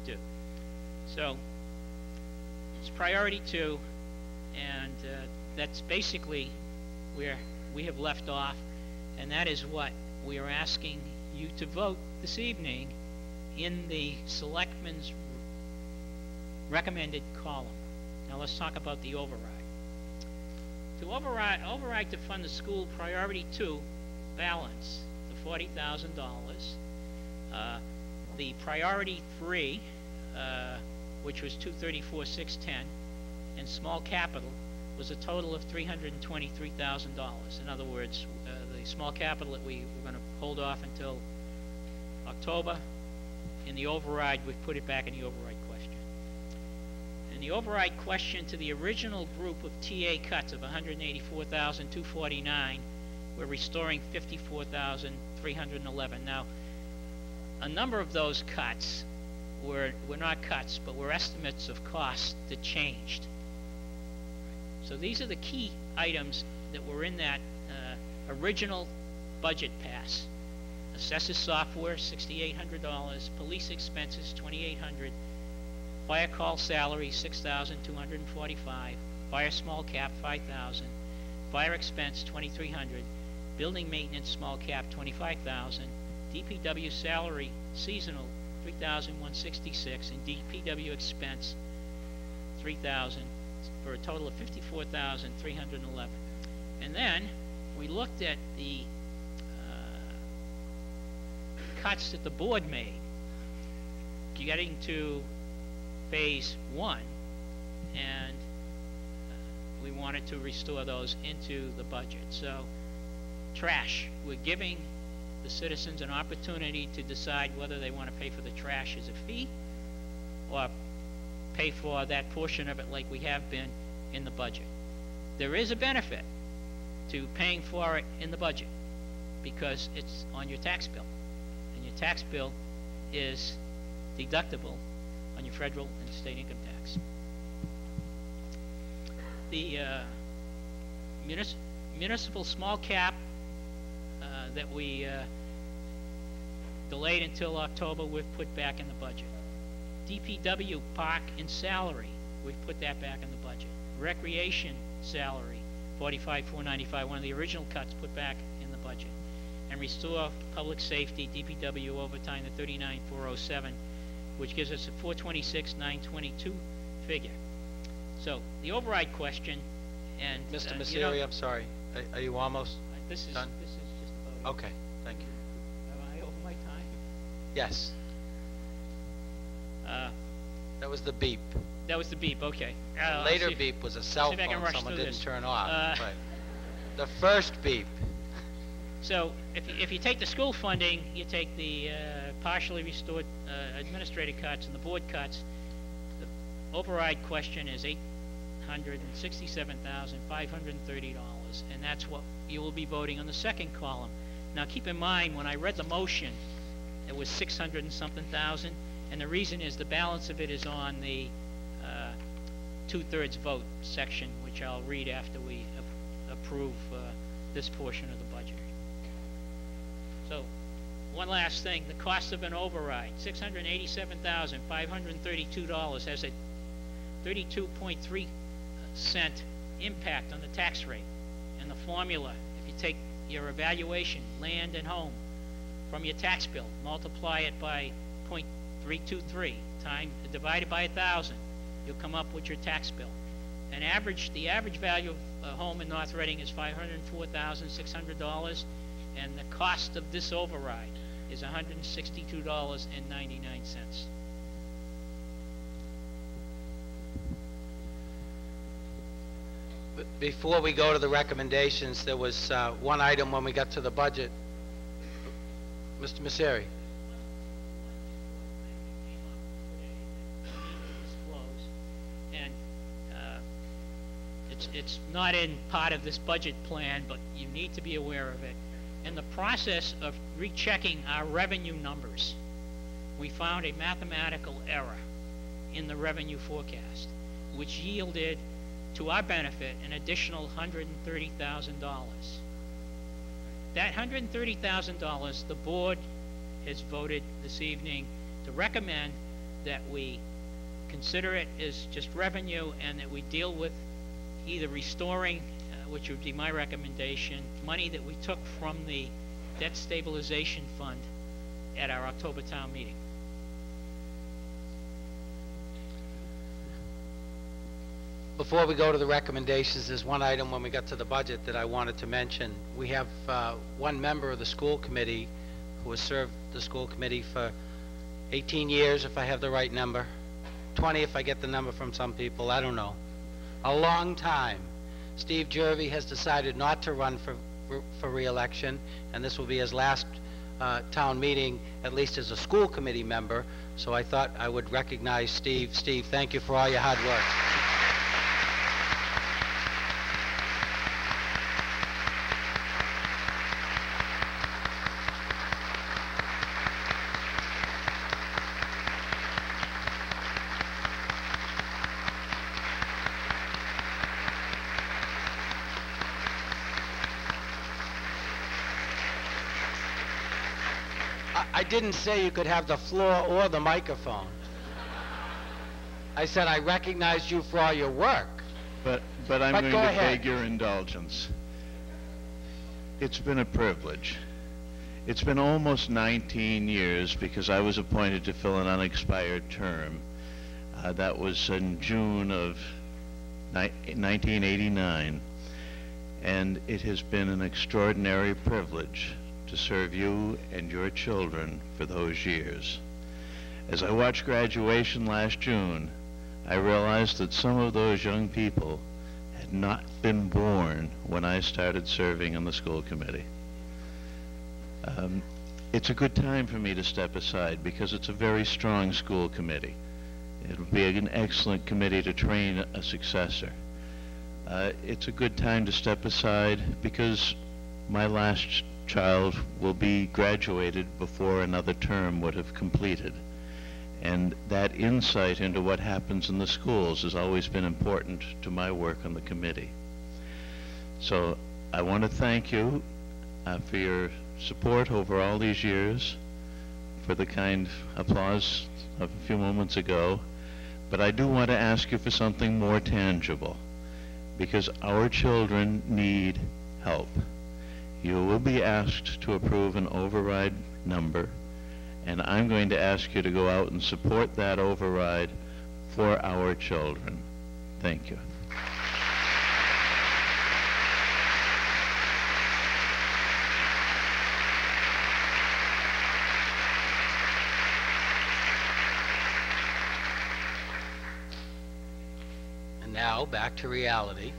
do. So it's priority 2, and that's basically where we have left off, and that is what we are asking you to vote this evening in the Selectmen's recommended column. Now let's talk about the override. To override to fund the school priority 2 balance, the $40,000. The priority 3, which was $234,610, and small capital was a total of $323,000. In other words, the small capital that we were going to hold off until October. In the override, we've put it back in the override question. In the override question to the original group of TA cuts of $184,249, we're restoring $54,311. Now, a number of those cuts were not cuts, but were estimates of costs that changed. So these are the key items that were in that original budget pass. Assessors software, $6,800. Police expenses, $2,800. Fire call salary, $6,245. Fire small cap, $5,000. Fire expense, $2,300. Building maintenance small cap, $25,000. DPW salary seasonal, $3,166, and DPW expense, $3,000, for a total of $54,311. And then we looked at the cuts that the board made, getting to phase 1, and we wanted to restore those into the budget. So, trash, we're giving the citizens an opportunity to decide whether they want to pay for the trash as a fee or pay for that portion of it like we have been in the budget. There is a benefit to paying for it in the budget because it's on your tax bill, and your tax bill is deductible on your federal and state income tax. The municipal small cap that we delayed until October, we've put back in the budget. DPW park and salary, we've put that back in the budget. Recreation salary, $45,495, one of the original cuts, put back in the budget. And restore public safety, DPW overtime, the $39,407, which gives us a $426,922 figure. So the override question, and Mr. Messeri, I'm sorry. Are you almost this is done? This is just about Okay, thank you. Am I over my time? Yes. That was the beep. That was the beep. Okay. The later beep was a cell phone someone didn't turn off. But the first beep. So if you take the school funding, you take the partially restored administrative cuts and the board cuts, the override question is $867,530, and that's what you will be voting on the second column. Now keep in mind, when I read the motion, it was 600 and something thousand, and the reason is the balance of it is on the 2/3 vote section, which I'll read after we approve this portion of the budget. So, one last thing, the cost of an override, $687,532, has a 32.3 cent impact on the tax rate. And the formula, if you take your evaluation, land and home, from your tax bill, multiply it by 0.323, divided by 1,000, you'll come up with your tax bill. The average value of a home in North Reading is $504,600, and the cost of this override is $162.99. Before we go to the recommendations, there was one item when we got to the budget. Mr. Messeri. And it's not in part of this budget plan, but you need to be aware of it. In the process of rechecking our revenue numbers, we found a mathematical error in the revenue forecast, which yielded, to our benefit, an additional $130,000. That $130,000, the board has voted this evening to recommend that we consider it as just revenue and that we deal with either restoring, which would be my recommendation, money that we took from the debt stabilization fund at our October town meeting. Before we go to the recommendations, there's one item when we got to the budget that I wanted to mention. We have one member of the school committee who has served the school committee for 18 years, if I have the right number, 20 if I get the number from some people, I don't know. A long time. Steve Jervy has decided not to run for re-election, and this will be his last town meeting, at least as a school committee member, so I thought I would recognize Steve. Steve, thank you for all your hard work. I didn't say you could have the floor or the microphone. I said I recognized you for all your work. But I'm going to beg your indulgence. It's been a privilege. It's been almost 19 years because I was appointed to fill an unexpired term. That was in June of 1989. And it has been an extraordinary privilege to serve you and your children for those years. As I watched graduation last June, I realized that some of those young people had not been born when I started serving on the school committee. It's a good time for me to step aside because it's a very strong school committee. It'll be an excellent committee to train a successor. It's a good time to step aside because my last child will be graduated before another term would have completed. And that insight into what happens in the schools has always been important to my work on the committee. So I want to thank you for your support over all these years, for the kind applause of a few moments ago, but I do want to ask you for something more tangible, because our children need help. You will be asked to approve an override number, and I'm going to ask you to go out and support that override for our children. Thank you. And now, back to reality.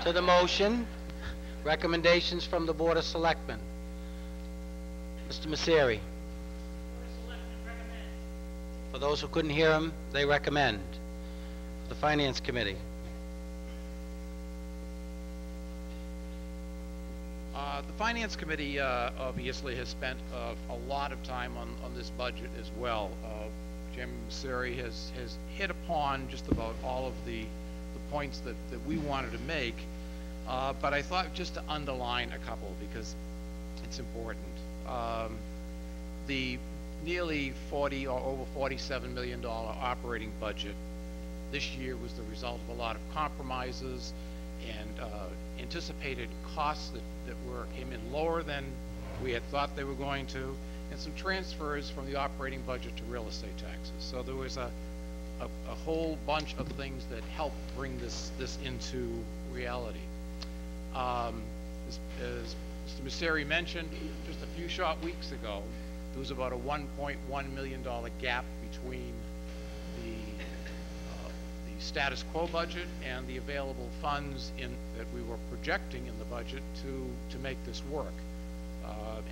To the motion, recommendations from the Board of Selectmen. Mr. Messeri. For those who couldn't hear him, they recommend. For the Finance Committee. The Finance Committee obviously has spent a lot of time on this budget as well. Jim Messeri has hit upon just about all of the points that we wanted to make, but I thought just to underline a couple because it's important. The nearly 40 or over $47 million operating budget this year was the result of a lot of compromises and anticipated costs that came in lower than we had thought they were going to, and some transfers from the operating budget to real estate taxes. So there was a whole bunch of things that helped bring this into reality. As Mr. Messeri mentioned, just a few short weeks ago, there was about a $1.1 million gap between the status quo budget and the available funds that we were projecting in the budget to make this work.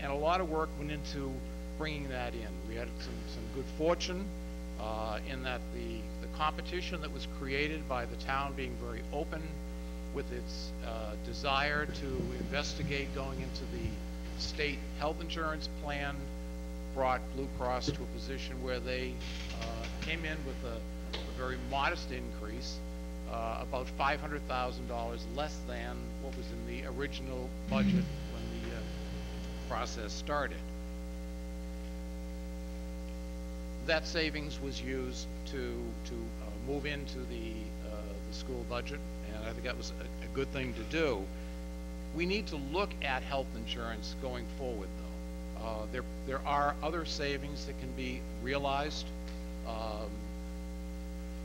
And a lot of work went into bringing that in. We had some good fortune in that the competition that was created by the town being very open with its desire to investigate going into the state health insurance plan brought Blue Cross to a position where they came in with a very modest increase, about $500,000 less than what was in the original budget when the process started. That savings was used to move into the school budget, and I think that was a good thing to do. We need to look at health insurance going forward, though. There are other savings that can be realized.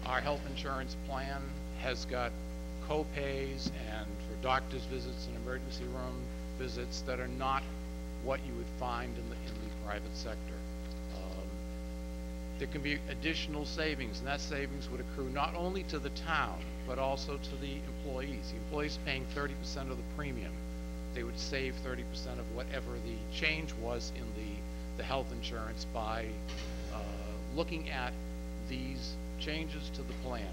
Our health insurance plan has got co-pays and for doctor's visits and emergency room visits that are not what you would find in the private sector. There can be additional savings, and that savings would accrue not only to the town, but also to the employees. The employees paying 30% of the premium. They would save 30% of whatever the change was in the health insurance by looking at these changes to the plan.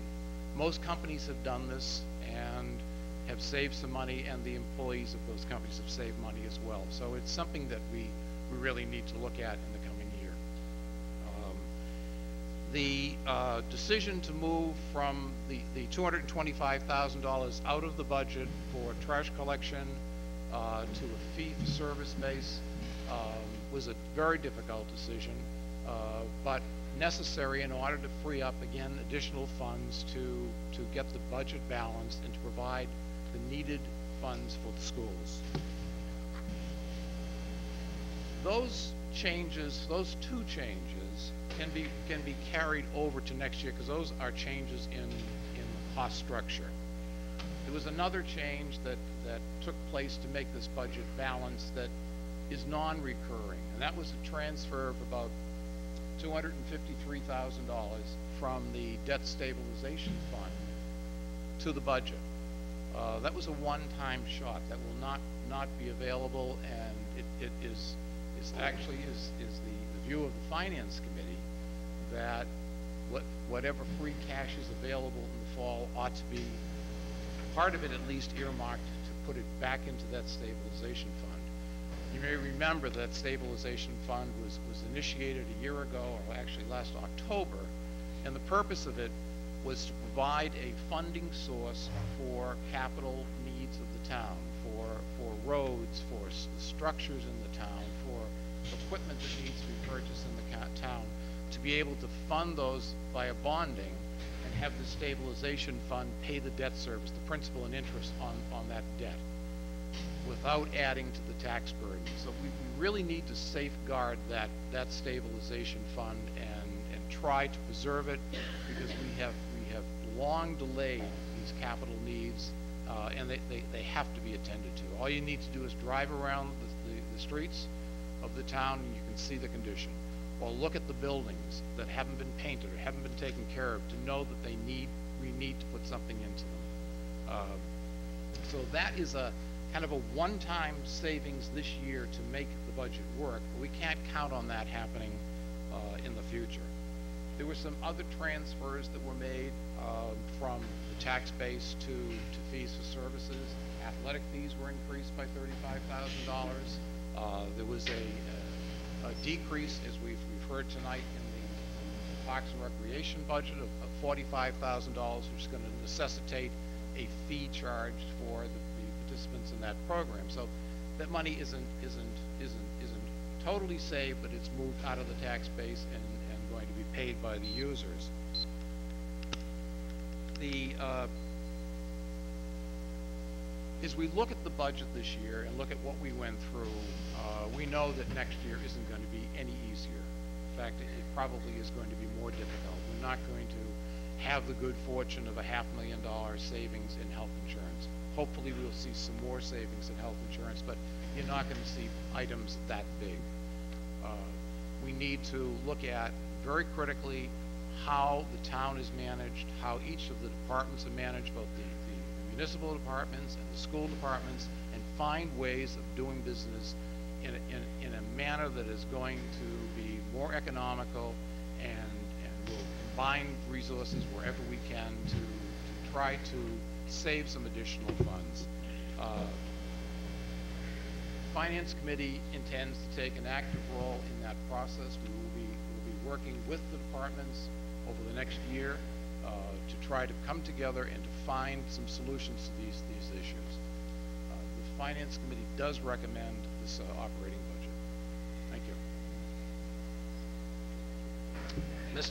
Most companies have done this and have saved some money, and the employees of those companies have saved money as well. So it's something that we really need to look at in the coming year. The decision to move from the $225,000 out of the budget for trash collection to a fee-for-service base was a very difficult decision, but necessary in order to free up, again, additional funds to get the budget balanced and to provide the needed funds for the schools. Those changes, those two changes, can be carried over to next year because those are changes in the cost structure. There was another change that took place to make this budget balanced that is non-recurring, and that was a transfer of about $253,000 from the debt stabilization fund to the budget. That was a one-time shot that will not be available, and it is actually the view of the Finance Committee that whatever free cash is available in the fall ought to be, part of it at least, earmarked to put it back into that stabilization fund. You may remember that stabilization fund was initiated a year ago, or actually last October, and the purpose of it was to provide a funding source for capital needs of the town, for roads, for structures in the town, for equipment that needs to be purchased in the town, to be able to fund those via bonding and have the stabilization fund pay the debt service, the principal and interest on that debt, without adding to the tax burden. So we really need to safeguard that stabilization fund and try to preserve it, because we have long delayed these capital needs, and they have to be attended to. All you need to do is drive around the streets of the town and you can see the condition, or look at the buildings that haven't been painted or haven't been taken care of to know that we need to put something into them. So that is a kind of a one-time savings this year to make the budget work, but we can't count on that happening in the future. There were some other transfers that were made from the tax base to fees for services. Athletic fees were increased by $35,000. There was a decrease, as we've heard tonight, in the Parks and Recreation budget of $45,000, which is going to necessitate a fee charged for the participants in that program. So that money isn't totally saved, but it's moved out of the tax base and going to be paid by the users. As we look at the budget this year and look at what we went through, we know that next year isn't going to be any easier. In fact, it probably is going to be more difficult. We're not going to have the good fortune of a $500,000 savings in health insurance. Hopefully we'll see some more savings in health insurance, but you're not going to see items that big. We need to look at very critically how the town is managed, how each of the departments are managed, both the municipal departments and the school departments, and find ways of doing business in a manner that is going to be more economical and will combine resources wherever we can to try to save some additional funds. Finance Committee intends to take an active role in that process. We will be working with the departments over the next year to try to come together and to find some solutions to these issues. The Finance Committee does recommend this operating budget. Thank you.